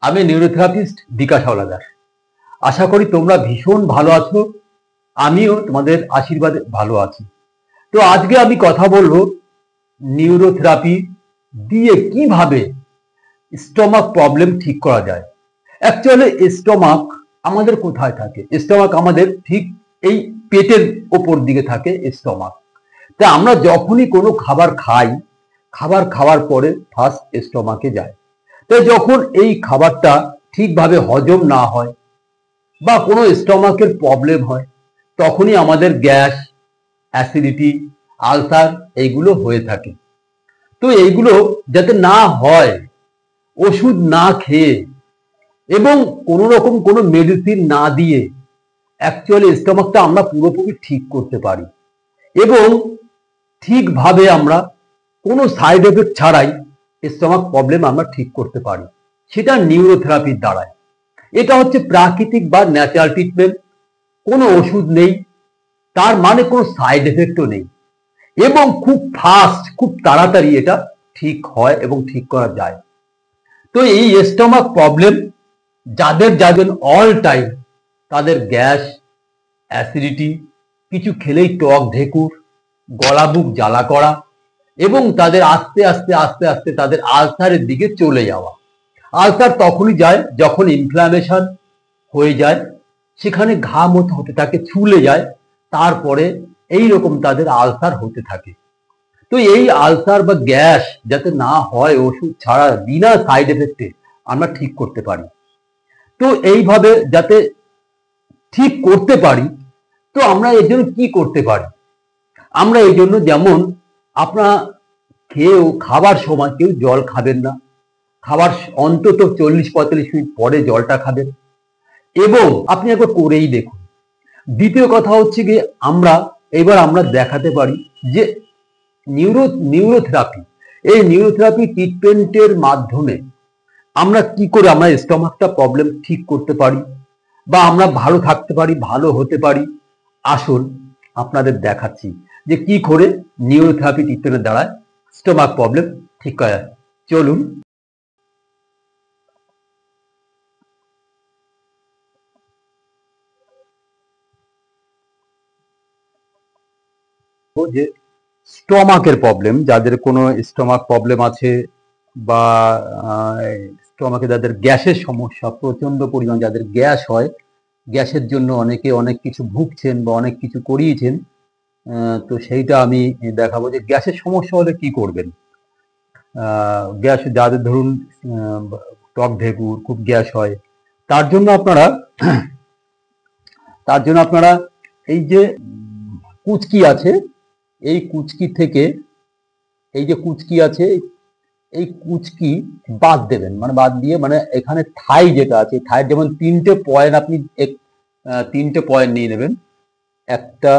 আমি নিউরোথেরাপিস্ট বিকাশ হাওলাদার। আশা করি তোমরা ভীষণ ভালো আছো, আমিও তোমাদের আশীর্বাদে ভালো আছি। তো আজকে আমি কথা বলবো নিউরোথেরাপি দিয়ে কিভাবে স্টমাক প্রবলেম ঠিক করা যায়। অ্যাকচুয়ালি স্টমাক আমাদের কোথায় থাকে? স্টমাক আমাদের ঠিক এই পেটের ওপর দিকে থাকে স্টমাক। তা আমরা যখনই কোনো খাবার খাই, খাবার খাওয়ার পরে ফার্স্ট স্টমাকে যায়। তো যখন এই খাবারটা ঠিকভাবে হজম না হয় বা কোনো স্টমাকের প্রবলেম হয়, তখনই আমাদের গ্যাস, অ্যাসিডিটি, আলসার এইগুলো হয়ে থাকে। তো এইগুলো যাতে না হয়, ওষুধ না খেয়ে এবং কোনো রকম কোনো মেডিসিন না দিয়ে অ্যাকচুয়ালি স্টমাকটা আমরা পুরোপুরি ঠিক করতে পারি এবং ঠিকভাবে আমরা কোনো সাইড এফেক্ট ছাড়াই স্টমাক প্রবলেম আমরা ঠিক করতে পারি, সেটা নিউরোথেরাপির দ্বারায়। এটা হচ্ছে প্রাকৃতিক বা ন্যাচারাল ট্রিটমেন্ট। কোনো ওষুধ নেই, তার মানে কোনো সাইড এফেক্টও নেই এবং খুব ফাস্ট, খুব তাড়াতাড়ি এটা ঠিক হয় এবং ঠিক করা যায়। তো এই স্টমাক প্রবলেম যাদের যাদের অল টাইম, তাদের গ্যাস, অ্যাসিডিটি, কিছু খেলেই টক ঢেকুর, গলা বুক জ্বালা করা এবং তাদের আস্তে আস্তে আস্তে আস্তে তাদের আলসারের দিকে চলে যাওয়া। আলসার তখনই যায় যখন ইনফ্লামেশন হয়ে যায়, সেখানে ঘা মতো হতে থাকে, ছুলে যায়, তারপরে এই রকম তাদের আলসার হতে থাকে। তো এই আলসার বা গ্যাস যাতে না হয়, ওষুধ ছাড়া বিনা সাইড এফেক্টে আমরা ঠিক করতে পারি। তো এইভাবে যাতে ঠিক করতে পারি, তো আমরা এর জন্য কি করতে পারি? আমরা এই জন্য, যেমন আপনারা খাবার সময় কেউ জল খাবেন না, খাবার অন্তত 40-45 মিনিট পরে জলটা খাবেন এবং আপনি একবার করেই দেখুন। দ্বিতীয় কথা হচ্ছে গিয়ে আমরা দেখাতে পারি যে নিউরোথেরাপি, এই নিউরোথেরাপি ট্রিটমেন্টের মাধ্যমে আমরা কি করে আমরা স্টমাকটা প্রবলেম ঠিক করতে পারি বা আমরা ভালো থাকতে পারি, ভালো হতে পারি। আসুন আপনাদের দেখাচ্ছি যে কি করে নিউরোথেরাপি ট্রিটমেন্টের দ্বারা স্টমাক প্রবলেম ঠিক করা যায়। চলুন। যে স্টমাকের প্রবলেম, যাদের কোনো স্টমাক প্রবলেম আছে বা স্টমাকে যাদের গ্যাসের সমস্যা, প্রচন্ড পরিমাণ যাদের গ্যাস হয়, গ্যাসের জন্য অনেকে অনেক কিছু ভুগছেন বা অনেক কিছু করিয়েছেন, তো সেইটা আমি দেখাবো যে গ্যাসের সমস্যা হলে কি করবেন। গ্যাস যাদের ধরুন টক ঢেকুর, খুব গ্যাস হয়, তার জন্য আপনারা এই যে কুচকি আছে, এই কুচকি থেকে, এই যে কুচকি আছে, এই কুচকি বাদ দেবেন, মানে বাদ দিয়ে, মানে এখানে থাই যেটা আছে, থাই যেমন 3টে পয়েন্ট আপনি 3টে পয়েন্ট নিয়ে নেবেন, 1,